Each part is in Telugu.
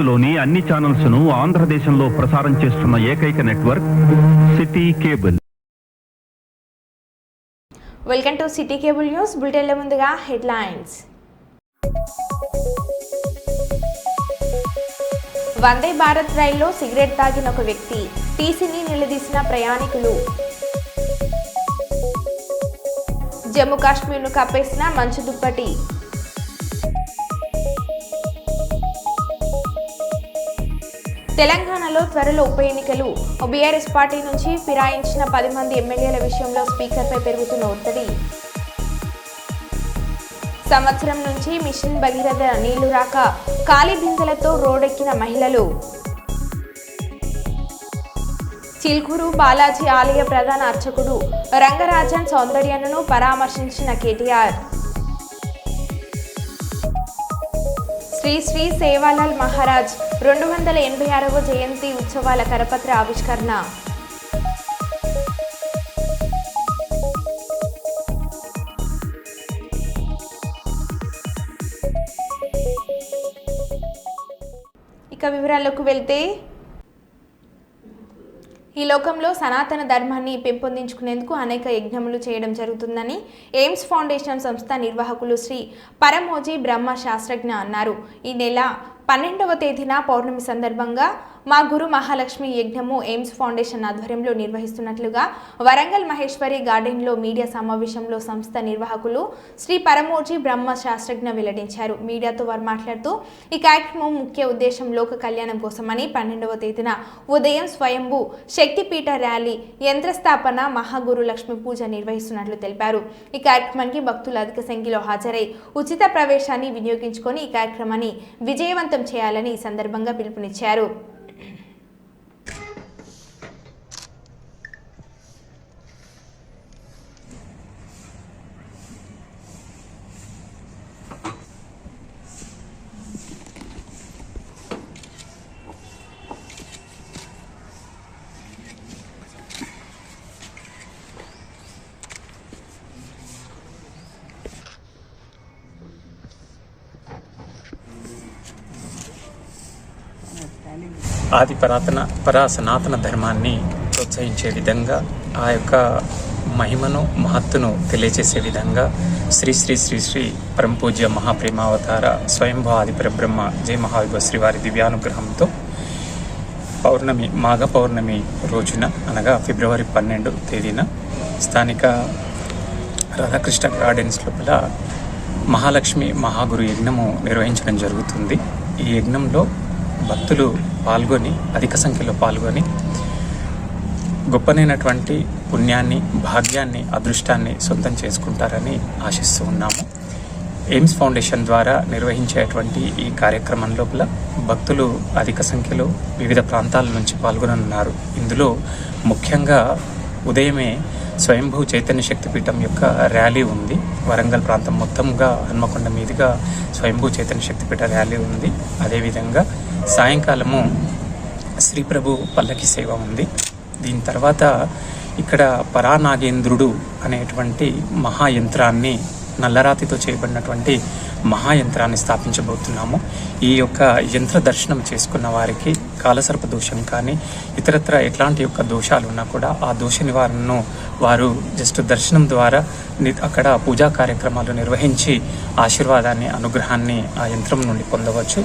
భారత్లోని అన్ని ఛానల్స్ ను ఆంధ్రదేశంలో ప్రసారం చేస్తున్న ఏకైక network city cable. Welcome to city cable news బులెటిన్ల ముందుగా హెడ్లైన్స్. వందే భారత్ రైల్లో సిగరెట్ తాగిన ఒక వ్యక్తి, టీసీని నిలదీసిన ప్రయాణికులు. జమ్మూ కాశ్మీర్ను కప్పేసిన మంచు దుప్పటి. తెలంగాణలో త్వరలో ఉప ఎన్నికలు. బీఆర్ఎస్ పార్టీ నుంచి ఫిరాయించిన 10 మంది ఎమ్మెల్యేల విషయంలో స్పీకర్పై పెరుగుతున్న ఒత్తిడి. సంవత్సరం నుంచి మిషన్ భగీరథ నీళ్లు రాక ఖాళీ బిందెలతో రోడ్డెక్కిన మహిళలు. చిల్కూరు బాలాజీ ఆలయ ప్రధాన అర్చకుడు రంగరాజన్ సౌందర్యను పరామర్శించిన కేటీఆర్. శ్రీ శ్రీ సేవాలాల్ మహారాజ్ 286వ జయంతి ఉత్సవాల కరపత్ర ఆవిష్కరణ. ఇక వివరాల్లోకి వెళ్తే, ఈ లోకంలో సనాతన ధర్మాన్ని పెంపొందించుకునేందుకు అనేక యజ్ఞములు చేయడం జరుగుతుందని ఎయిమ్స్ ఫౌండేషన్ సంస్థ నిర్వాహకులు శ్రీ పరమోజీ బ్రహ్మ శాస్త్రజ్ఞ అన్నారు. ఈ నెల 12వ తేదీన పౌర్ణమి సందర్భంగా మా గురు మహాలక్ష్మి యజ్ఞము ఎయిమ్స్ ఫౌండేషన్ ఆధ్వర్యంలో నిర్వహిస్తున్నట్లుగా వరంగల్ మహేశ్వరి గార్డెన్లో మీడియా సమావేశంలో సంస్థ నిర్వాహకులు శ్రీ పరమోజీ బ్రహ్మ శాస్త్రజ్ఞ వెల్లడించారు. మీడియాతో వారు మాట్లాడుతూ, ఈ కార్యక్రమం ముఖ్య ఉద్దేశం లోక కళ్యాణం కోసమని 12వ తేదీన ఉదయం స్వయంభూ శక్తిపీఠ ర్యాలీ, యంత్రస్థాపన, మహాగురు లక్ష్మి పూజ నిర్వహిస్తున్నట్లు తెలిపారు. ఈ కార్యక్రమానికి భక్తులు అధిక సంఖ్యలో హాజరై ఉచిత ప్రవేశాన్ని వినియోగించుకొని ఈ కార్యక్రమాన్ని విజయవంతం చేయాలని ఈ సందర్భంగా పిలుపునిచ్చారు. ఆది సనాతన ధర్మాన్ని ప్రోత్సహించే విధంగా, ఆ యొక్క మహిమను మహత్తును తెలియజేసే విధంగా శ్రీ శ్రీ శ్రీ శ్రీ పరమపూజ్య మహాప్రేమావతార స్వయంభూ ఆది పరబ్రహ్మ జయ మహావిభవ శ్రీవారి దివ్యానుగ్రహంతో మాఘ పౌర్ణమి రోజున, అనగా ఫిబ్రవరి 12 తేదీన స్థానిక రాధాకృష్ణ గార్డెన్స్ లోపల మహాలక్ష్మి మహాగురు యజ్ఞము నిర్వహించడం జరుగుతుంది. ఈ యజ్ఞంలో భక్తులు పాల్గొని, అధిక సంఖ్యలో పాల్గొని గొప్పనైనటువంటి పుణ్యాన్ని, భాగ్యాన్ని, అదృష్టాన్ని సొంతం చేసుకుంటారని ఆశిస్తూ ఉన్నాము. ఎయిమ్స్ ఫౌండేషన్ ద్వారా నిర్వహించేటువంటి ఈ కార్యక్రమం లోపల భక్తులు అధిక సంఖ్యలో వివిధ ప్రాంతాల నుంచి పాల్గొననున్నారు. ఇందులో ముఖ్యంగా ఉదయమే స్వయంభూ చైతన్య శక్తిపీఠం యొక్క ర్యాలీ ఉంది. వరంగల్ ప్రాంతం మొత్తంగా హన్మకొండ మీదుగా స్వయంభూ చైతన్య శక్తిపీఠ ర్యాలీ ఉంది. అదేవిధంగా సాయంకాలము శ్రీ ప్రభు పల్లకి సేవ ఉంది. దీని తర్వాత ఇక్కడ పరానాగేంద్రుడు అనేటువంటి మహాయంత్రాన్ని, నల్లరాతితో చేయబడినటువంటి మహాయంత్రాన్ని స్థాపించబోతున్నాము. ఈ యొక్క యంత్ర దర్శనం చేసుకున్న వారికి కాలసర్ప దోషం కానీ ఇతరత్ర ఎట్లాంటి యొక్క దోషాలు ఉన్నా కూడా ఆ దోష నివారణను వారు జస్ట్ దర్శనం ద్వారా అక్కడ పూజా కార్యక్రమాలు నిర్వహించి ఆశీర్వాదాన్ని, అనుగ్రహాన్ని ఆ యంత్రం నుండి పొందవచ్చు.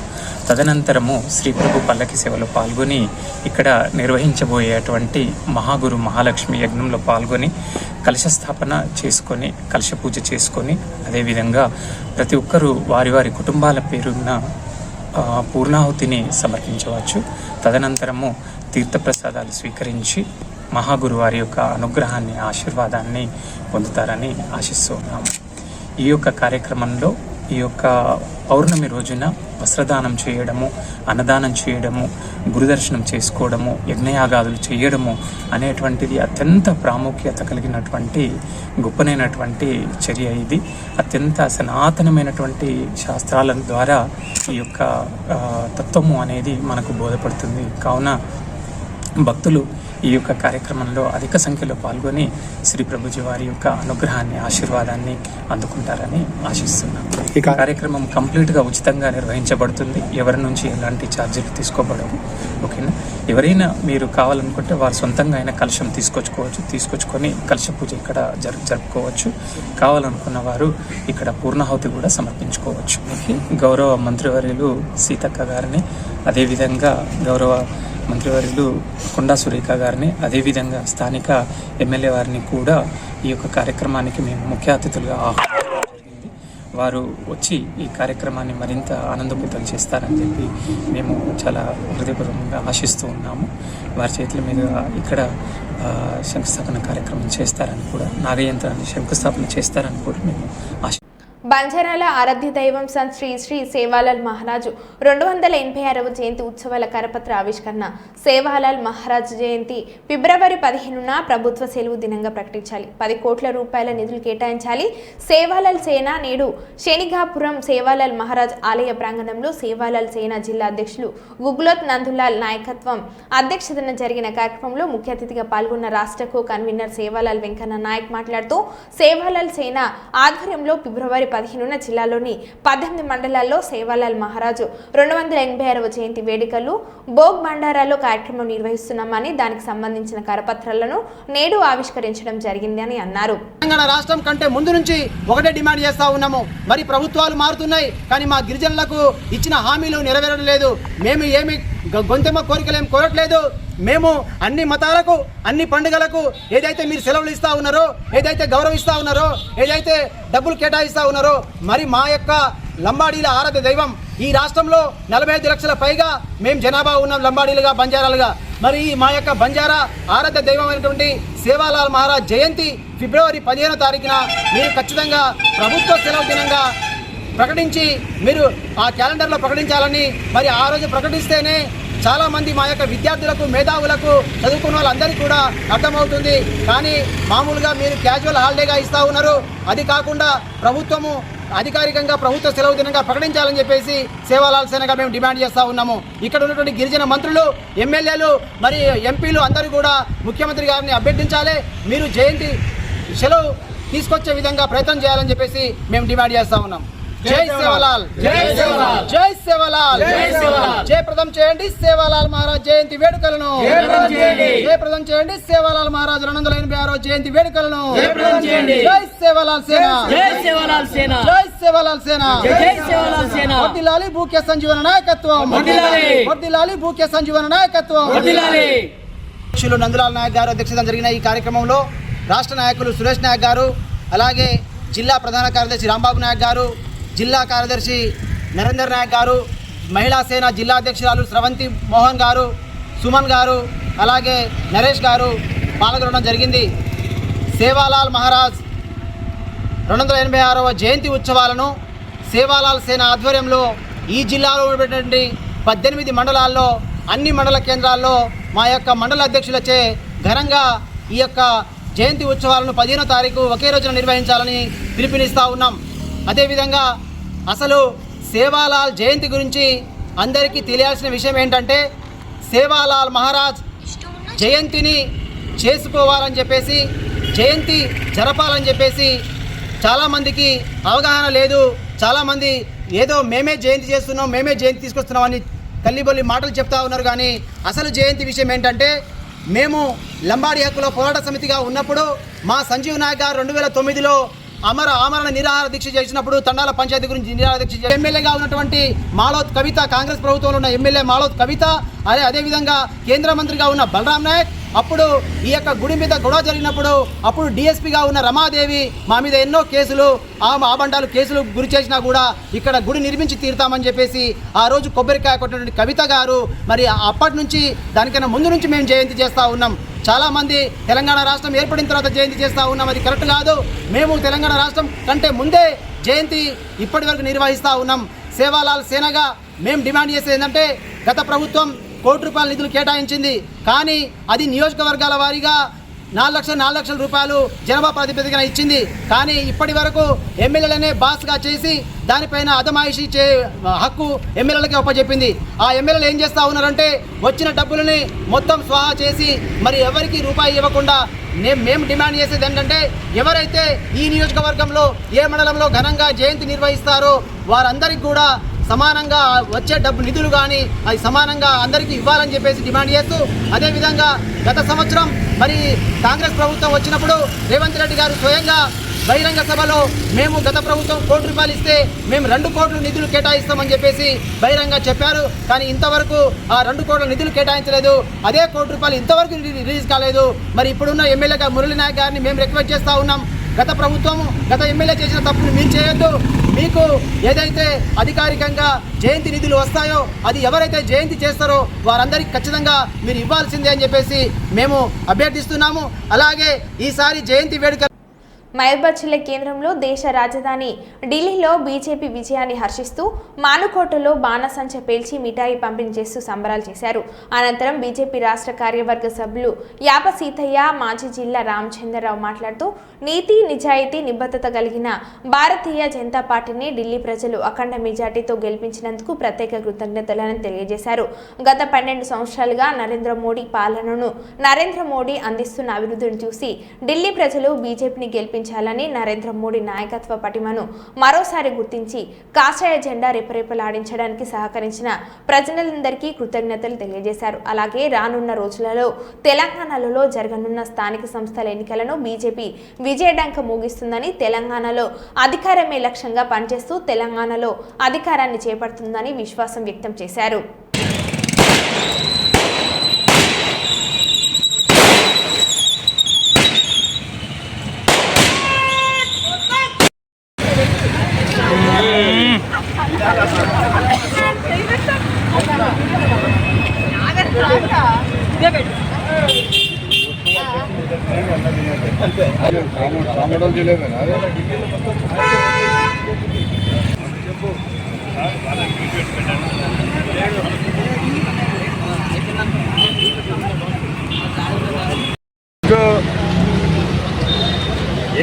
తదనంతరము శ్రీ ప్రభు పల్లకి సేవలో పాల్గొని ఇక్కడ నిర్వహించబోయేటువంటి మహాగురు మహాలక్ష్మి యజ్ఞంలో పాల్గొని కలశ స్థాపన చేసుకొని, కలశ పూజ చేసుకొని, అదేవిధంగా ప్రతి ఒక్కరూ వారి వారి కుటుంబాల పేరున్న పూర్ణాహుతిని సమర్పించవచ్చు. తదనంతరము తీర్థప్రసాదాలు స్వీకరించి మహాగురు వారి యొక్క అనుగ్రహాన్ని, ఆశీర్వాదాన్ని పొందుతారని ఆశిస్తూ ఉన్నాము. ఈ యొక్క కార్యక్రమంలో ఈ యొక్క పౌర్ణమి రోజున వస్త్రదానం చేయడము, అన్నదానం చేయడము, గురుదర్శనం చేసుకోవడము, యజ్ఞయాగాదులు చేయడము అనేటువంటిది అత్యంత ప్రాముఖ్యత కలిగినటువంటి గొప్పనైనటువంటి చర్య. ఇది అత్యంత సనాతనమైనటువంటి శాస్త్రాల ద్వారా ఈ యొక్క తత్వము అనేది మనకు బోధపడుతుంది. కావున భక్తులు ఈ యొక్క కార్యక్రమంలో అధిక సంఖ్యలో పాల్గొని శ్రీ ప్రభుజీ వారి యొక్క అనుగ్రహాన్ని, ఆశీర్వాదాన్ని అందుకుంటారని ఆశిస్తున్నాం. ఈ కార్యక్రమం కంప్లీట్గా ఉచితంగా నిర్వహించబడుతుంది. ఎవరి నుంచి ఎలాంటి ఛార్జీలు తీసుకోబడవు. ఓకేనా? ఎవరైనా మీరు కావాలనుకుంటే వారు సొంతంగా అయినా కలశం తీసుకొచ్చుకొని కలశ పూజ ఇక్కడ జరుపుకోవచ్చు. కావాలనుకున్న వారు ఇక్కడ పూర్ణాహుతి కూడా సమర్పించుకోవచ్చు. గౌరవ మంత్రివర్యులు సీతక్క గారిని, అదేవిధంగా గౌరవ మంత్రివర్యులు కొండా సురేఖ గారిని, అదేవిధంగా స్థానిక ఎమ్మెల్యే వారిని కూడా ఈ యొక్క కార్యక్రమానికి మేము ముఖ్య అతిథులుగా ఆహ్వానించడం జరిగింది. వారు వచ్చి ఈ కార్యక్రమాన్ని మరింత ఆనందోపేతం చేస్తారని చెప్పి మేము చాలా హృదయపూర్వకంగా ఆశిస్తూ ఉన్నాము. వారి చేతుల మీద ఇక్కడ శంకుస్థాపన కార్యక్రమం చేస్తారని కూడా, నాగయంత్రాన్ని శంకుస్థాపన చేస్తారని కూడా మేము ఆశ. బంజారాల ఆరాధ్య దైవం సంత్ శ్రీ శ్రీ సేవాలాల్ మహారాజు 286వ జయంతి ఉత్సవాల కరపత్ర ఆవిష్కరణ. సేవాలాల్ మహారాజ్ జయంతి ఫిబ్రవరి 15న ప్రభుత్వ సెలవు దినంగా ప్రకటించాలి. 10 కోట్ల రూపాయల నిధులు కేటాయించాలి. సేవాలాల్ సేన నేడు శనిగాపురం సేవాలాల్ మహారాజ్ ఆలయ ప్రాంగణంలో సేవాలాల్ సేన జిల్లా అధ్యక్షులు గుగ్లోత్ నందులాల్ నాయకత్వం అధ్యక్షతన జరిగిన కార్యక్రమంలో ముఖ్య అతిథిగా పాల్గొన్న రాష్ట్ర కో కన్వీనర్ సేవాలాల్ వెంకన్న నాయక్ మాట్లాడుతూ సేవాలాల్ సేన ఆధ్వర్యంలో ఫిబ్రవరి 15న జిల్లాలోని 18 మండలాల్లో సేవాలాల్ మహారాజు 286వ జయంతి వేడుకలు భోగ్ బండారాలో కార్యక్రమం నిర్వహిస్తున్నామని, దానికి సంబంధించిన కరపత్రాలను నేడు ఆవిష్కరించడం జరిగిందని అన్నారు. తెలంగాణ రాష్ట్రం కంటే ముందు నుంచి ఒకటే డిమాండ్ చేస్తా ఉన్నాము. మరి ప్రభుత్వాలు మారుతున్నాయి, కానీ మా గిరిజనులకు ఇచ్చిన హామీలు నెరవేరడం లేదు. మేము ఏమి గొంతెమ్మ కోరికలేం కోరట్లేదు. మేము అన్ని మతాలకు, అన్ని పండుగలకు ఏదైతే మీరు సెలవులు ఇస్తా ఉన్నారో, ఏదైతే గౌరవిస్తూ ఉన్నారో, ఏదైతే డబ్బులు కేటాయిస్తూ ఉన్నారో, మరి మా యొక్క లంబాడీల ఆరాధ్య దైవం ఈ రాష్ట్రంలో 45 లక్షల పైగా మేము జనాభా ఉన్నాం లంబాడీలుగా, బంజారాలుగా. మరి మా యొక్క బంజారా ఆరాధ్య దైవం అయినటువంటి సేవాలాల్ మహారాజ్ జయంతి ఫిబ్రవరి 15వ తారీఖున మీరు ఖచ్చితంగా ప్రభుత్వ సెలవు దినంగా ప్రకటించి మీరు ఆ క్యాలెండర్లో ప్రకటించాలని, మరి ఆ రోజు ప్రకటిస్తేనే చాలామంది మా యొక్క విద్యార్థులకు, మేధావులకు, చదువుకున్న వాళ్ళందరికీ కూడా అర్థమవుతుంది. కానీ మామూలుగా మీరు క్యాజువల్ హాలిడేగా ఇస్తూ ఉన్నారు. అది కాకుండా ప్రభుత్వము అధికారికంగా ప్రభుత్వ సెలవు దినంగా ప్రకటించాలని చెప్పేసి సేవాలాల్ సేనగా మేము డిమాండ్ చేస్తూ ఉన్నాము. ఇక్కడ ఉన్నటువంటి గిరిజన మంత్రులు, ఎమ్మెల్యేలు, మరి ఎంపీలు అందరూ కూడా ముఖ్యమంత్రి గారిని అభ్యర్థించాలి. మీరు జయంతి సెలవు తీసుకొచ్చే విధంగా ప్రయత్నం చేయాలని చెప్పేసి మేము డిమాండ్ చేస్తూ ఉన్నాం. జై సేవాలాల్, జై సేవాలాల్, జై సేవాలాల్, జై సేవాలాల్. జయప్రదం చేయండి సేవాలాల్ మహారాజ్ జయంతి వేడుకలను. జయప్రదం చేయండి సేవాలాల్ మహారాజ్ 286వ జయంతి వేడుకలను. జై సేవాలాల్ సేన, జై సేవాలాల్ సేన, జై సేవాలాల్ సేన, జై సేవాలాల్ సేన. వర్ధిల్లాలి భూక్య సంజీవన నాయకత్వం, వర్ధిల్లాలి భూక్య సంజీవన నాయకత్వం. అధ్యక్షులు నందులాల్ నాయక్ గారు అధ్యక్షతన జరిగిన ఈ కార్యక్రమంలో రాష్ట్ర నాయకులు సురేష్ నాయక్ గారు, అలాగే జిల్లా ప్రధాన కార్యదర్శి రాంబాబు నాయక్ గారు, జిల్లా కార్యదర్శి నరేందర్ నాయక్ గారు, మహిళా సేన జిల్లా అధ్యక్షురాలు స్రవంతి మోహన్ గారు, సుమన్ గారు, అలాగే నరేష్ గారు పాల్గొనడం జరిగింది. సేవాలాల్ మహారాజ్ 286వ జయంతి ఉత్సవాలను సేవాలాల్ సేన ఆధ్వర్యంలో ఈ జిల్లాలో ఉన్నటువంటి 18 మండలాల్లో, అన్ని మండల కేంద్రాల్లో మా యొక్క మండల అధ్యక్షులచే ఘనంగా ఈ యొక్క జయంతి ఉత్సవాలను 15వ తారీఖు ఒకే రోజున నిర్వహించాలని పిలుపునిస్తూ ఉన్నాం. అదేవిధంగా అసలు సేవాలాల్ జయంతి గురించి అందరికీ తెలియాల్సిన విషయం ఏంటంటే, సేవాలాల్ మహారాజ్ జయంతిని చేసుకోవాలని చెప్పేసి, జయంతి జరపాలని చెప్పేసి చాలామందికి అవగాహన లేదు. చాలామంది ఏదో మేమే జయంతి చేస్తున్నాం, మేమే జయంతి తీసుకొస్తున్నామని తల్లిబొల్లి మాటలు చెప్తా ఉన్నారు. కానీ అసలు జయంతి విషయం ఏంటంటే, మేము లంబాడి హక్కుల పోరాట సమితిగా ఉన్నప్పుడు మా సంజీవ్ నాయక్ గారు 2009లో ఆమరణ నిరాహార దీక్ష చేసినప్పుడు తండాల పంచాయతీ గురించి నిరాహార దీక్ష ఎమ్మెల్యేగా ఉన్నటువంటి మాలోత్ కవిత, కాంగ్రెస్ ప్రభుత్వంలో ఉన్న ఎమ్మెల్యే మాలోత్ కవిత, అదేవిధంగా కేంద్ర మంత్రిగా ఉన్న బలరాం నాయక్, అప్పుడు ఈ యొక్క గుడి మీద గొడవ జరిగినప్పుడు అప్పుడు డిఎస్పీగా ఉన్న రమాదేవి మా మీద ఎన్నో కేసులు, ఆబండాలు కేసులు గురి చేసినా కూడా ఇక్కడ గుడి నిర్మించి తీరుతామని చెప్పేసి ఆ రోజు కొబ్బరికాయ కొట్టినటువంటి కవిత గారు, మరి అప్పటి నుంచి దానికన్నా ముందు నుంచి మేము జయంతి చేస్తూ ఉన్నాం. చాలామంది తెలంగాణ రాష్ట్రం ఏర్పడిన తర్వాత జయంతి చేస్తూ ఉన్నాం, అది కరెక్ట్ కాదు. మేము తెలంగాణ రాష్ట్రం కంటే ముందే జయంతి ఇప్పటి వరకు నిర్వహిస్తూ ఉన్నాం. సేవాలాల్ సేనగా మేము డిమాండ్ చేసేది ఏంటంటే, గత ప్రభుత్వం ₹1 కోటి నిధులు కేటాయించింది, కానీ అది నియోజకవర్గాల వారీగా 4 లక్షల రూపాయలు జనాభా ప్రాతిపదికన ఇచ్చింది. కానీ ఇప్పటి వరకు ఎమ్మెల్యేలనే బాస్గా చేసి దానిపైన అదమాయిషీ హక్కు ఎమ్మెల్యేలకి ఒప్పచెప్పింది. ఆ ఎమ్మెల్యేలు ఏం చేస్తూ ఉన్నారంటే వచ్చిన డబ్బులని మొత్తం స్వాహా చేసి మరి ఎవరికి రూపాయి ఇవ్వకుండా మేము డిమాండ్ చేసేది ఏంటంటే ఎవరైతే ఈ నియోజకవర్గంలో ఏ మండలంలో ఘనంగా జయంతి నిర్వహిస్తారో వారందరికీ కూడా సమానంగా వచ్చే నిధులు కానీ అది సమానంగా అందరికీ ఇవ్వాలని చెప్పేసి డిమాండ్ చేస్తూ, అదేవిధంగా గత సంవత్సరం మరి కాంగ్రెస్ ప్రభుత్వం వచ్చినప్పుడు రేవంత్ రెడ్డి గారు స్వయంగా బహిరంగ సభలో మేము గత ప్రభుత్వం ₹1 కోటి ఇస్తే మేము 2 కోట్ల నిధులు కేటాయిస్తామని చెప్పేసి బహిరంగ చెప్పారు. కానీ ఇంతవరకు ఆ 2 కోట్ల నిధులు కేటాయించలేదు. అదే ₹1 కోటి ఇంతవరకు రిలీజ్ కాలేదు. మరి ఇప్పుడున్న ఎమ్మెల్యేగా మురళీ నాయక్ గారిని మేము రిక్వెస్ట్ చేస్తూ ఉన్నాం, గత ప్రభుత్వం గత ఎమ్మెల్యే చేసిన తప్పును మీరు చేయొద్దు. మీకు ఏదైతే అధికారికంగా జయంతి నిధులు వస్తాయో అది ఎవరైతే జయంతి చేస్తారో వారందరికీ ఖచ్చితంగా మీరు ఇవ్వాల్సిందే అని చెప్పేసి మేము అభ్యర్థిస్తున్నాము. అలాగే ఈసారి జయంతి వేడుక మహబూబాబాద్ జిల్లా కేంద్రంలో దేశ రాజధాని ఢిల్లీలో బీజేపీ విజయాన్ని హర్షిస్తూ మానుకోటలో బాణసంచ పేల్చి మిఠాయి పంపిణీ చేస్తూ సంబరాలు చేశారు. అనంతరం బీజేపీ రాష్ట్ర కార్యవర్గ సభ్యులు యాప సీతయ్య, మాజీ జిల్లా రామచంద్రరావు మాట్లాడుతూ నీతి, నిజాయితీ, నిబద్ధత కలిగిన భారతీయ జనతా పార్టీని ఢిల్లీ ప్రజలు అఖండ మెజార్టీతో గెలిపించినందుకు ప్రత్యేక కృతజ్ఞతలను తెలియజేశారు. గత 12 సంవత్సరాలుగా నరేంద్ర మోడీ పాలనను, నరేంద్ర మోడీ అందిస్తున్న అభివృద్ధిని చూసి ఢిల్లీ ప్రజలు బీజేపీని గెలిపించాలని, నరేంద్ర మోడీ నాయకత్వ పటిమను మరోసారి గుర్తించి కాషాయ జెండా రెపరెపలాడించడానికి సహకరించిన ప్రజలందరికీ కృతజ్ఞతలు తెలియజేశారు. అలాగే రానున్న రోజులలో తెలంగాణలో జరగనున్న స్థానిక సంస్థల ఎన్నికలను బీజేపీ విజయడంక మోగిస్తుందని, తెలంగాణలో అధికారమే లక్ష్యంగా పనిచేస్తూ తెలంగాణలో అధికారాన్ని చేపడుతుందని విశ్వాసం వ్యక్తం చేశారు.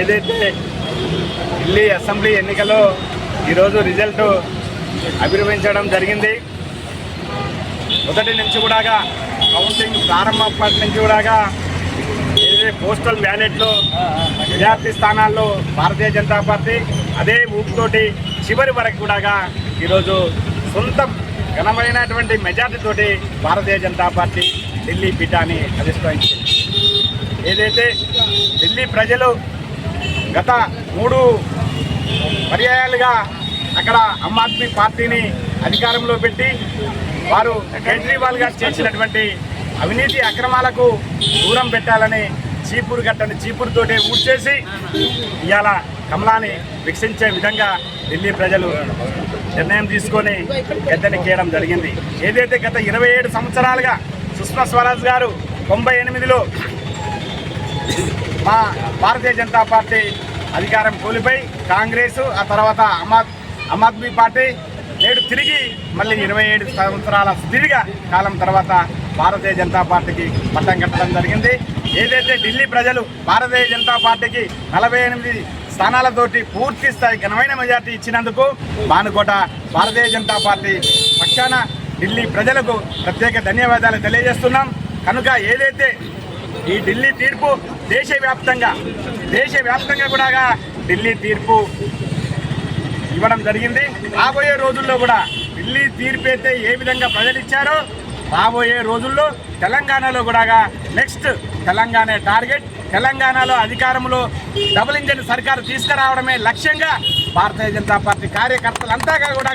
ఏదైతే ఢిల్లీ అసెంబ్లీ ఎన్నికలో ఈరోజు రిజల్ట్ ఆవిర్భవించడం జరిగింది. మొదటి నుంచి కూడా కౌంటింగ్ ప్రారంభప్పటి నుంచి కూడా ఏదైతే పోస్టల్ బ్యాలెట్లో మెజార్టీ స్థానాల్లో భారతీయ జనతా పార్టీ అదే ఊపుతోటి చివరి వరకు కూడా ఈరోజు సొంతం ఘనమైనటువంటి మెజార్టీతోటి భారతీయ జనతా పార్టీ ఢిల్లీ పీఠాన్ని అధిష్ఠించింది. ఏదైతే ఢిల్లీ ప్రజలు గత 3 పర్యాయాలుగా అక్కడ ఆమ్ ఆద్మీ పార్టీని అధికారంలో పెట్టి వారు కేజ్రీవాల్ గారు చేసినటువంటి అవినీతి అక్రమాలకు దూరం పెట్టాలని చీపురుతోటి ఊడ్చేసి ఇవాళ కమలాన్ని వికసించే విధంగా ఢిల్లీ ప్రజలు నిర్ణయం తీసుకొని ఎద్దెనెక్కేయడం జరిగింది. ఏదైతే గత 27 సంవత్సరాలుగా సుష్మా స్వరాజ్ గారు 98లో మా భారతీయ జనతా పార్టీ అధికారం కోల్పోయి కాంగ్రెస్, ఆ తర్వాత ఆమ్ ఆద్మీ పార్టీ నేడు తిరిగి మళ్ళీ 27 సంవత్సరాల సుదీర్ఘ కాలం తర్వాత భారతీయ జనతా పార్టీకి పట్టం కట్టడం జరిగింది. ఏదైతే ఢిల్లీ ప్రజలు భారతీయ జనతా పార్టీకి 48 స్థానాలతోటి పూర్తి స్థాయి ఘనమైన మెజార్టీ ఇచ్చినందుకు మానుకోట భారతీయ జనతా పార్టీ పక్షాన ఢిల్లీ ప్రజలకు ప్రత్యేక ధన్యవాదాలు తెలియజేస్తున్నాం. కనుక ఏదైతే ఈ ఢిల్లీ తీర్పు దేశవ్యాప్తంగా కూడా ఢిల్లీ తీర్పు ఇవ్వడం జరిగింది. రాబోయే రోజుల్లో కూడా ఢిల్లీ తీర్పు అయితే ఏ విధంగా ప్రజలు ఇచ్చారో రాబోయే రోజుల్లో తెలంగాణలో కూడా నెక్స్ట్ తెలంగాణ టార్గెట్, తెలంగాణలో అధికారంలో డబుల్ ఇంజిన్ సర్కారు తీసుకురావడమే లక్ష్యంగా భారతీయ జనతా పార్టీ కార్యకర్తలంతా కూడా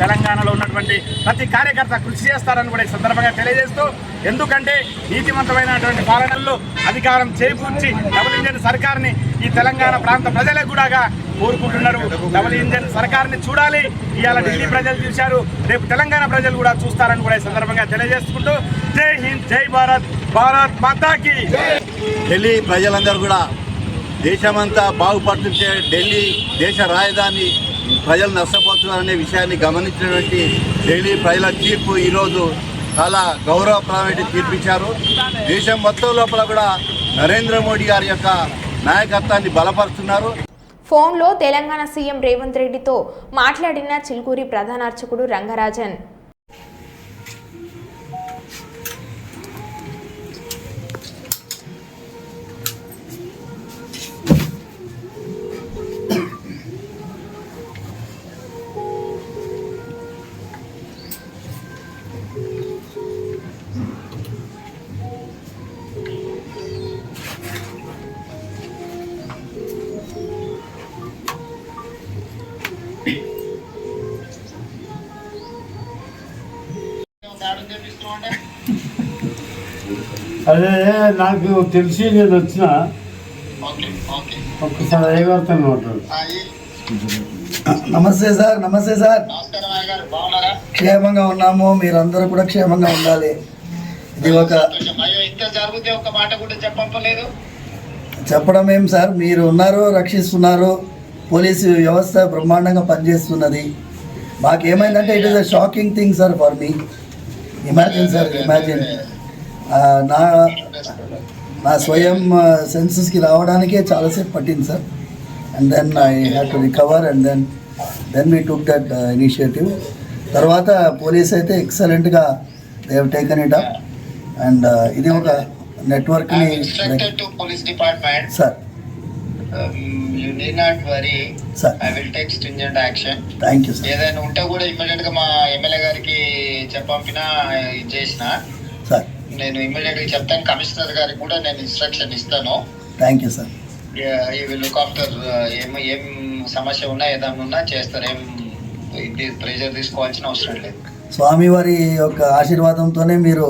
తెలంగాణలో ఉన్నటువంటి ప్రతి కార్యకర్త కృషి చేస్తారని కూడా ఈ సందర్భంగా తెలియజేస్తూ, ఎందుకంటే నీతివంతమైనటువంటి పాలనల్లో అధికారం చేకూర్చి డబుల్ ఇంజిన్ సర్కార్ని ఈ తెలంగాణ ప్రాంత ప్రజలకు కూడా కోరుకుంటున్నారు. డబుల్ ఇంజిన్ సర్కార్ని చూడాలి. ఇవాళ ఢిల్లీ ప్రజలు చూశారు, రేపు తెలంగాణ ప్రజలు కూడా చూస్తారని కూడా ఈ సందర్భంగా తెలియజేసుకుంటూ జై హింద్, జై భారత్, భారత్ మాతాకి. ఢిల్లీ ప్రజలందరూ కూడా దేశమంతా బాగుపడుతుంటే ఢిల్లీ దేశ రాజధాని ప్రజలు నష్టపోతున్నారనే విషయాన్ని గమనించినటువంటి ఢిల్లీ ప్రజల తీర్పు ఈరోజు చాలా గౌరవప్రదమైన తీర్పు ఇచ్చారు. దేశం మొత్తం లోపల కూడా నరేంద్ర మోడీ గారి యొక్క నాయకత్వాన్ని బలపరుస్తున్నారు. ఫోన్లో తెలంగాణ సీఎం రేవంత్ రెడ్డితో మాట్లాడిన చిలుకూరి ప్రధాన అర్చకుడు రంగరాజన్. అదే నాకు తెలిసి నేను వచ్చిన ఒక్కసారి అయ్యగారితో మాట్లాడు. నమస్తే సార్. నమస్తే సార్. క్షేమంగా ఉన్నాము, మీరందరూ కూడా క్షేమంగా ఉండాలి. ఇది ఒక చెప్పడం ఏం సార్, మీరు ఉన్నారు, రక్షిస్తున్నారు, పోలీసు వ్యవస్థ బ్రహ్మాండంగా పనిచేస్తున్నది. మాకేమైందంటే it is a shocking thing sir for me. Imagine sir, imagine నా స్వయం సెన్సెస్కి రావడానికే చాలాసేపు పట్టింది sir. And then I have to recover and then we took that initiative. తర్వాత పోలీస్ అయితే ఎక్సలెంట్గా they have taken it up. And ఇది ఒక నెట్వర్క్ని sir. You need not worry. Sir. I will take stringent action. Thank you, sir. ఏదైనా ఉంటే కూడా ఇమ్మీడియట్ గా మా ఎమ్మెల్యే గారికి చెప్పంపినా ఇది చేసిన సార్. నేను ఇమ్మీడియట్ గా చెప్తాను. కమిషనర్ గారికి కూడా నేను ఇన్స్ట్రక్షన్ ఇస్తాను. Thank you sir. ఈ విల్ లుక్ ఆఫ్టర్ ఏం సమస్య ఉన్నా ఏదైనా ఉన్నా చేస్తారు. ఏం ఇది ప్రెజర్ తీసుకోవాల్సిన అవసరం లేదు. స్వామివారి యొక్క ఆశీర్వాదంతోనే మీరు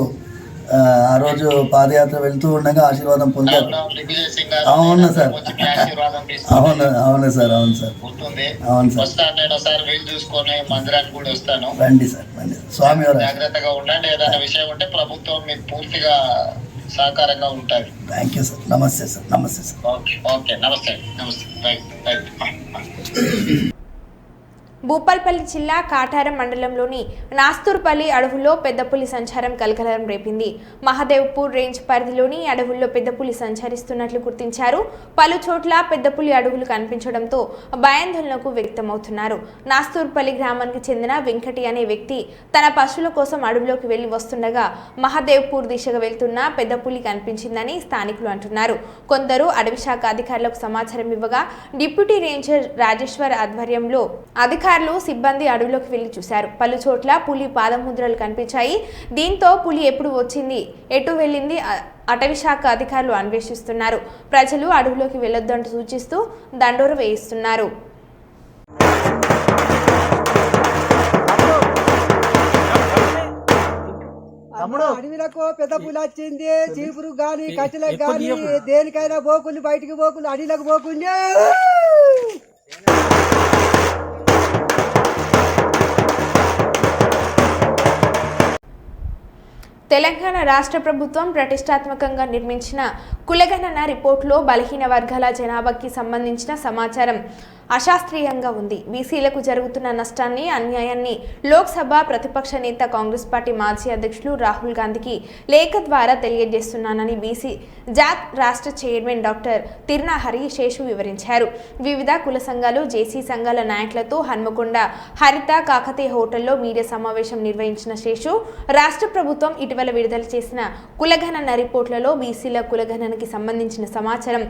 ఆ రోజు పాదయాత్ర వెళ్తూ ఉండగా ఆశీర్వాదం పొందారు. అవును సార్, అవును అవును సార్, అవును సార్, అవును సార్. వస్తాను నేను ఒకసారి వీలు చూసుకొని మందిరానికి కూడా వస్తాను. రండి సార్, రండి. స్వామివారు జాగ్రత్తగా ఉండండి. ఏదైనా విషయం ఉంటే ప్రభుత్వం మీకు పూర్తిగా సహకారంగా ఉంటుంది. Thank you sir. నమస్తే సార్. నమస్తే సార్. ఓకే ఓకే, నమస్తే నమస్తే. రైట్. భూపాల్పల్లి జిల్లా కాటారం మండలంలోని నాస్తూర్పల్లి అడవుల్లో పెద్ద పులి సంచారం కలకలం రేపింది. మహదేవ్పూర్ రేంజ్ పరిధిలోని అడవుల్లో పెద్ద పులి సంచరిస్తున్నట్లు గుర్తించారు. పలు చోట్ల పెద్ద పులి అడవులు కనిపించడంతో భయాందోళనకు వ్యక్తమవుతున్నారు. నాస్తూర్పల్లి గ్రామానికి చెందిన వెంకటి అనే వ్యక్తి తన పశువుల కోసం అడవిలోకి వెళ్లి వస్తుండగా మహదేవ్పూర్ దిశగా వెళ్తున్న పెద్ద పులి కనిపించిందని స్థానికులు అంటున్నారు. కొందరు అడవి శాఖ అధికారులకు సమాచారం ఇవ్వగా డిప్యూటీ రేంజర్ రాజేశ్వర్ ఆధ్వర్యంలో అధికారులు సిబ్బంది అడవిలోకి వెళ్లి చూశారు. పలు చోట్ల పులి పాదముద్రలు కనిపించాయి. దీంతో పులి ఎప్పుడు వచ్చింది, ఎటు వెళ్ళింది అటవీ శాఖ అధికారులు అన్వేషిస్తున్నారు. ప్రజలు అడవిలోకి వెళ్లొద్దంటూ సూచిస్తూ దండోర వేయిస్తున్నారు. అడవిలకు పెద్ద పులి వచ్చింది. చీపురు గాని కట్టెలకు గాని దేనికైనా పోకుండా బయటికి పోకుండా అడవిలకు పోకుండా తెలంగాణ రాష్ట్ర ప్రభుత్వం ప్రతిష్టాత్మకంగా నిర్మించిన కులగణన రిపోర్టులో బలహీన వర్గాల జనాభాకి సంబంధించిన సమాచారం అశాస్త్రీయంగా ఉంది. బీసీలకు జరుగుతున్న నష్టాన్ని, అన్యాయాన్ని లోక్సభ ప్రతిపక్ష నేత కాంగ్రెస్ పార్టీ మాజీ అధ్యక్షులు రాహుల్ గాంధీకి లేఖ ద్వారా తెలియజేస్తున్నానని బీసీ జాత్ రాష్ట్ర చైర్మన్ డాక్టర్ తిరునా హరిశేషు వివరించారు. వివిధ కుల సంఘాలు, జేసీ సంఘాల నాయకులతో హన్మకొండ హరిత కాకతీయ హోటల్లో మీడియా సమావేశం నిర్వహించిన శేషు రాష్ట్ర ప్రభుత్వం ఇటీవల విడుదల చేసిన కులగణన రిపోర్టులలో బీసీల కులగణనకి సంబంధించిన సమాచారం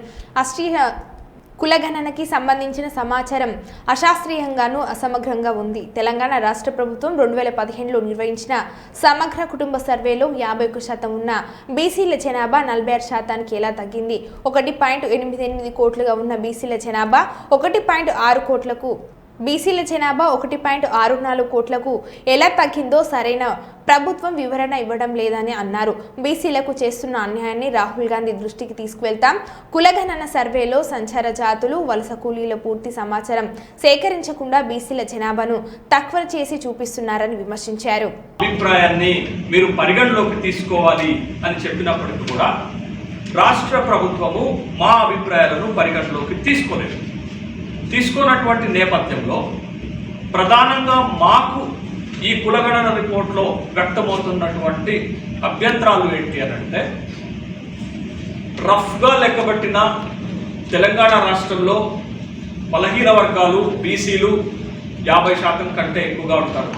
అశాస్త్రీయంగానూ అసమగ్రంగా ఉంది. తెలంగాణ రాష్ట్ర ప్రభుత్వం 2015లో నిర్వహించిన సమగ్ర కుటుంబ సర్వేలో 51% ఉన్న బీసీల జనాభా 46% ఎలా తగ్గింది? 1.88 కోట్లుగా ఉన్న బీసీల జనాభా 1.6 కోట్లకు బీసీల జనాభా 1.64 కోట్లకు ఎలా తగ్గిందో సరైన ప్రభుత్వం వివరణ ఇవ్వడం లేదని అన్నారు. బీసీలకు చేస్తున్న అన్యాయాన్ని రాహుల్ గాంధీ దృష్టికి తీసుకువెళ్తాం. కులగణన సర్వేలో సంచార జాతులు, వలస కూలీల పూర్తి సమాచారం సేకరించకుండా బీసీల జనాభాను తక్కువ చేసి చూపిస్తున్నారని విమర్శించారు. అభిప్రాయాన్ని మీరు పరిగణలోకి తీసుకోవాలి అని చెప్పినప్పటికీ కూడా రాష్ట్ర ప్రభుత్వము మా అభిప్రాయాలను పరిగణలోకి తీసుకున్నటువంటి నేపథ్యంలో ప్రధానంగా మాకు ఈ కులగణన రిపోర్ట్లో వ్యక్తమవుతున్నటువంటి అభ్యంతరాలు ఏంటి అని అంటే, రఫ్గా లెక్కబట్టిన తెలంగాణ రాష్ట్రంలో బలహీన వర్గాలు బీసీలు 50% కంటే ఎక్కువగా ఉంటారు.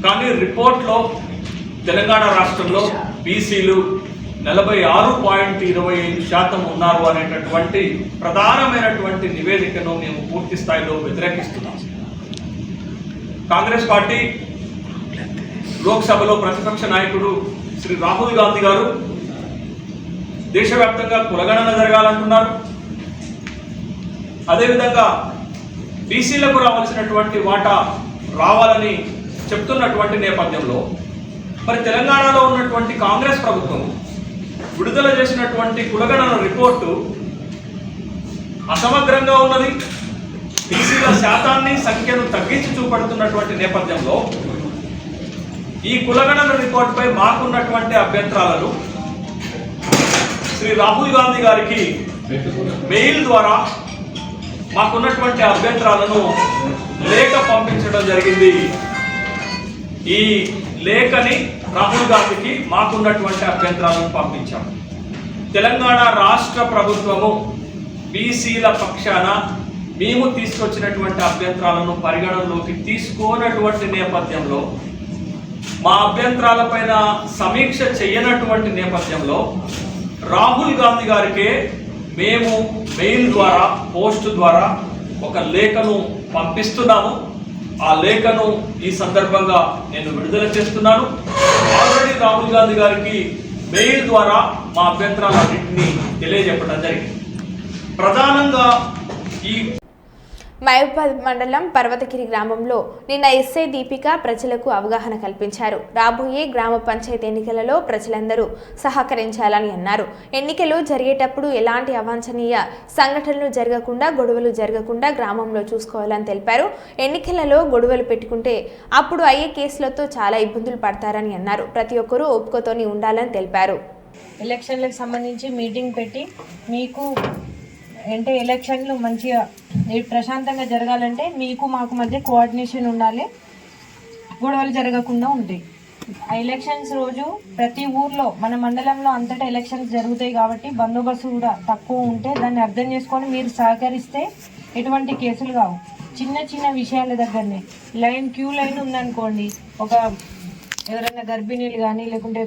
కానీ రిపోర్ట్లో తెలంగాణ రాష్ట్రంలో బీసీలు 46.25% ఉన్నారు అనేటటువంటి ప్రధానమైనటువంటి నివేదికను మేము పూర్తి స్థాయిలో వ్యతిరేకిస్తున్నాం. కాంగ్రెస్ పార్టీ లోక్సభలో ప్రతిపక్ష నాయకుడు శ్రీ రాహుల్ గాంధీ గారు దేశవ్యాప్తంగా కులగణన జరగాలంటున్నారు. అదేవిధంగా బీసీలకు రావాల్సినటువంటి వాటా రావాలని చెప్తున్నటువంటి నేపథ్యంలో మరి తెలంగాణలో ఉన్నటువంటి కాంగ్రెస్ ప్రభుత్వం విడుదల చేసినటువంటి కులగణన రిపోర్టు అసమగ్రంగా ఉన్నది. బీసీల శాతాన్ని సంఖ్యను తగ్గించి చూపడుతున్నటువంటి నేపథ్యంలో ఈ కులగణన రిపోర్టుపై మాకున్నటువంటి అభ్యంతరాలను శ్రీ రాహుల్ గాంధీ గారికి మెయిల్ ద్వారా మాకున్నటువంటి అభ్యంతరాలను లేఖ పంపించడం జరిగింది. ఈ లేఖని రాహుల్ గాంధీకి మాకున్నటువంటి అభ్యంతరాలను పంపించాం. తెలంగాణ రాష్ట్ర ప్రభుత్వము బీసీల పక్షాన మేము తీసుకొచ్చినటువంటి అభ్యంతరాలను పరిగణనలోకి తీసుకోనటువంటి నేపథ్యంలో, మా అభ్యంతరాలపైన సమీక్ష చేయనటువంటి నేపథ్యంలో రాహుల్ గాంధీ గారికే మేము మెయిల్ ద్వారా పోస్ట్ ద్వారా ఒక లేఖను పంపిస్తున్నాము. ఆ లేఖను ఈ సందర్భంగా నేను విడుదల చేస్తున్నాను. ఆల్రెడీ రాహుల్ గాంధీ గారికి మెయిల్ ద్వారా మా అభ్యంతరాలన్నింటినీ తెలియజెప్పడం జరిగింది. ప్రధానంగా ఈ మహబూబాద్ మండలం పర్వతగిరి గ్రామంలో నిన్న ఎస్ఐ దీపిక ప్రజలకు అవగాహన కల్పించారు. రాబోయే గ్రామ పంచాయతీ ఎన్నికలలో ప్రజలందరూ సహకరించాలని అన్నారు. ఎన్నికలు జరిగేటప్పుడు ఎలాంటి అవాంఛనీయ సంఘటనలు జరగకుండా, గొడవలు జరగకుండా గ్రామంలో చూసుకోవాలని తెలిపారు. ఎన్నికలలో గొడవలు పెట్టుకుంటే అప్పుడు అయ్యే కేసులతో చాలా ఇబ్బందులు పడతారని అన్నారు. ప్రతి ఒక్కరూ ఒప్పుకోతోని ఉండాలని తెలిపారు. ఎలక్షన్లకు సంబంధించి మీటింగ్ పెట్టి మీకు అంటే ఎలక్షన్లు మంచిగా ప్రశాంతంగా జరగాలంటే మీకు మాకు మధ్య కోఆర్డినేషన్ ఉండాలి, గొడవలు జరగకుండా ఉంటాయి. ఆ ఎలక్షన్స్ రోజు ప్రతి ఊర్లో మన మండలంలో అంతటా ఎలక్షన్స్ జరుగుతాయి కాబట్టి బందోబస్తు కూడా తక్కువ ఉంటే దాన్ని అర్థం చేసుకొని మీరు సహకరిస్తే ఎటువంటి కేసులు కావు. చిన్న చిన్న విషయాల దగ్గరనే క్యూ లైన్ ఉందనుకోండి, ఒక ఎవరైనా గర్భిణీలు కానీ లేకుంటే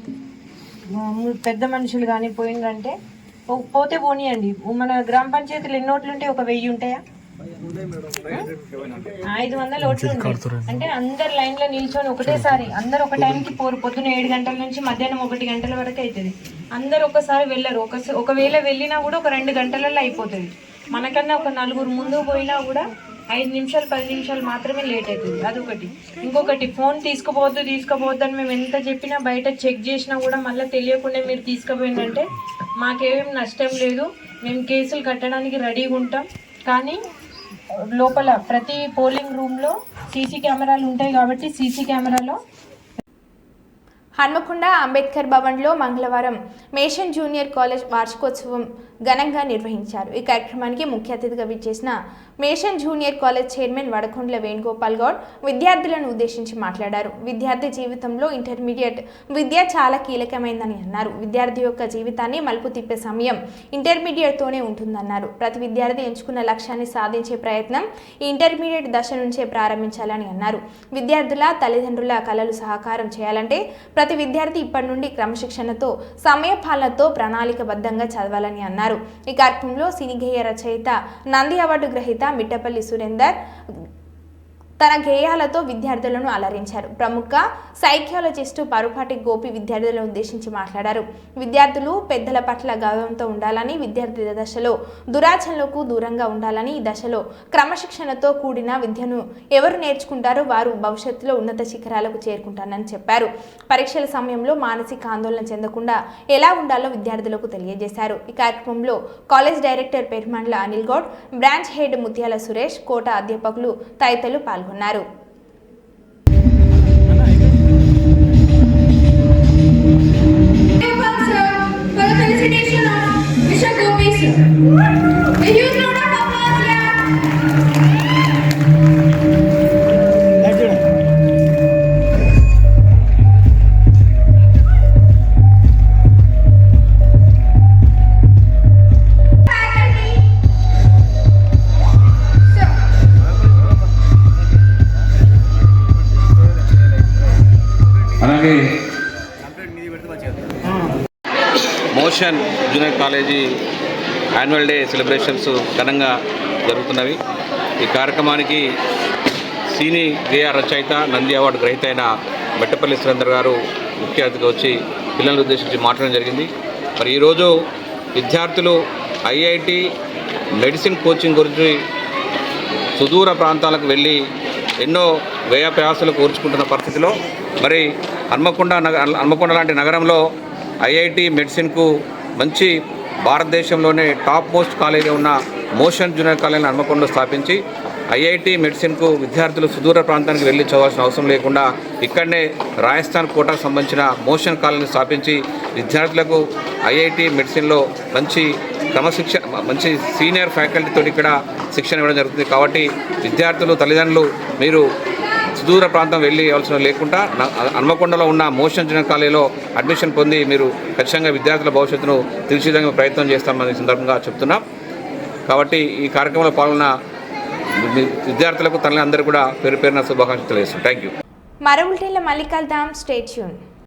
పెద్ద మనుషులు కానీ పోయిందంటే పోతే పోనీయండి. మన గ్రామ పంచాయతీలు ఎన్ని ఓట్లు ఉంటాయి? ఒక 1000 ఉంటాయా? 500 ఓట్లు ఉంటాయి. అంటే అందరు లైన్లో నిల్చొని ఒకటేసారి అందరు ఒక టైంకి పోరు. పొద్దున 7 గంటల నుంచి మధ్యాహ్నం 1 గంటల వరకు అవుతుంది. అందరు ఒకసారి వెళ్ళరు. ఒకవేళ వెళ్ళినా కూడా ఒక 2 గంటలలో అయిపోతుంది. మనకన్నా ఒక 4 ముందు పోయినా కూడా 5 నిమిషాలు 10 నిమిషాలు మాత్రమే లేట్ అవుతుంది. అదొకటి. ఇంకొకటి, ఫోన్ తీసుకుపోవద్దు అని మేము ఎంత చెప్పినా బయట చెక్ చేసినా కూడా మళ్ళీ తెలియకుండా మీరు తీసుకుపోయిందంటే మాకేం నష్టం లేదు, మేము కేసులు కట్టడానికి రెడీగా ఉంటాం. కానీ లోపల ప్రతి పోలింగ్ రూమ్లో సీసీ కెమెరాలు ఉంటాయి కాబట్టి సీసీ కెమెరాలో. హన్మకొండ అంబేద్కర్ భవన్లో మంగళవారం మేషన్ జూనియర్ కాలేజ్ వార్షికోత్సవం ఘనంగా నిర్వహించారు. ఈ కార్యక్రమానికి ముఖ్య అతిథిగా విచ్చేసిన Motion junior college chairman Vadakondala Venugopal Goud విద్యార్థులను ఉద్దేశించి మాట్లాడారు. విద్యార్థి జీవితంలో ఇంటర్మీడియట్ విద్య చాలా కీలకమైందని అన్నారు. విద్యార్థి యొక్క జీవితాన్ని మలుపు తిప్పే సమయం ఇంటర్మీడియట్తోనే ఉంటుందన్నారు. ప్రతి విద్యార్థి ఎంచుకున్న లక్ష్యాన్ని సాధించే ప్రయత్నం ఈ ఇంటర్మీడియట్ దశ నుంచే ప్రారంభించాలని అన్నారు. విద్యార్థుల తల్లిదండ్రుల కలలు సహకారం చేయాలంటే ప్రతి విద్యార్థి ఇప్పటి నుండి క్రమశిక్షణతో, సమయపాలనతో ప్రణాళికబద్ధంగా చదవాలని అన్నారు. ఈ కార్యక్రమంలో సినీ గేయ రచయిత, నంది అవార్డు గ్రహీత మిట్టపల్లి సురేందర్ తన గేయాలతో విద్యార్థులను అలరించారు. ప్రముఖ సైకాలజిస్టు పరుపాటి గోపి విద్యార్థులను ఉద్దేశించి మాట్లాడారు. విద్యార్థులు పెద్దల పట్ల గౌరవంతో ఉండాలని, విద్యార్థి దశలో దురాచరణలకు దూరంగా ఉండాలని, ఈ దశలో క్రమశిక్షణతో కూడిన విద్యను ఎవరు నేర్చుకుంటారో వారు భవిష్యత్తులో ఉన్నత శిఖరాలకు చేరుకుంటారని చెప్పారు. పరీక్షల సమయంలో మానసిక ఆందోళన చెందకుండా ఎలా ఉండాలో విద్యార్థులకు తెలియజేశారు. ఈ కార్యక్రమంలో college director Permandla Anil Goud, branch head Mutyala Suresh, కోట అధ్యాపకులు తదితరులు పాల్గొన్నారు. Motion junior college annual day celebrations ఘనంగా జరుగుతున్నవి. ఈ కార్యక్రమానికి సీని గేయ రచయిత నంది అవార్డు గ్రహీత అయిన మెట్టపల్లి సురేందర్ గారు ముఖ్య అతిథిగా వచ్చి పిల్లలను ఉద్దేశించి మాట్లాడడం జరిగింది. మరి ఈరోజు విద్యార్థులు ఐఐటి మెడిసిన్ కోచింగ్ గురించి సుదూర ప్రాంతాలకు వెళ్ళి ఎన్నో వ్యయ ప్రయాసాలు కోర్చుకుంటున్న పరిస్థితిలో మరి హన్మకొండ లాంటి నగరంలో ఐఐటి మెడిసిన్కు మంచి భారతదేశంలోనే టాప్ మోస్ట్ కాలేజీ ఉన్న మోషన్ జూనియర్ కాలేజీని హన్మకొండలో స్థాపించి ఐఐటి మెడిసిన్కు విద్యార్థులు సుదూర ప్రాంతానికి వెళ్ళి చదవాల్సిన అవసరం లేకుండా ఇక్కడనే రాజస్థాన్ కోటాకు సంబంధించిన మోషన్ కాలేజీని స్థాపించి విద్యార్థులకు ఐఐటి మెడిసిన్లో మంచి మంచి సీనియర్ ఫ్యాకల్టీతో ఇక్కడ శిక్షణ ఇవ్వడం జరుగుతుంది. కాబట్టి విద్యార్థులు తల్లిదండ్రులు మీరు సుదూర ప్రాంతం వెళ్ళి అవసరం లేకుండా హన్మకొండలో ఉన్న మోషన్ జూనియర్ కాలేజీలో అడ్మిషన్ పొంది మీరు ఖచ్చితంగా విద్యార్థుల భవిష్యత్తును తీర్చిదిద్దే ప్రయత్నం చేస్తామని సందర్భంగా చెప్తున్నాం. కాబట్టి ఈ కార్యక్రమంలో పాల్గొన్న విద్యార్థులకు తల్లి అందరూ కూడా పేరు పేరున శుభాకాంక్షలు తెలియజేస్తాం. Thank you. మరో బులెటిన్లో మళ్ళీ కలుద్దాం. Stay tune.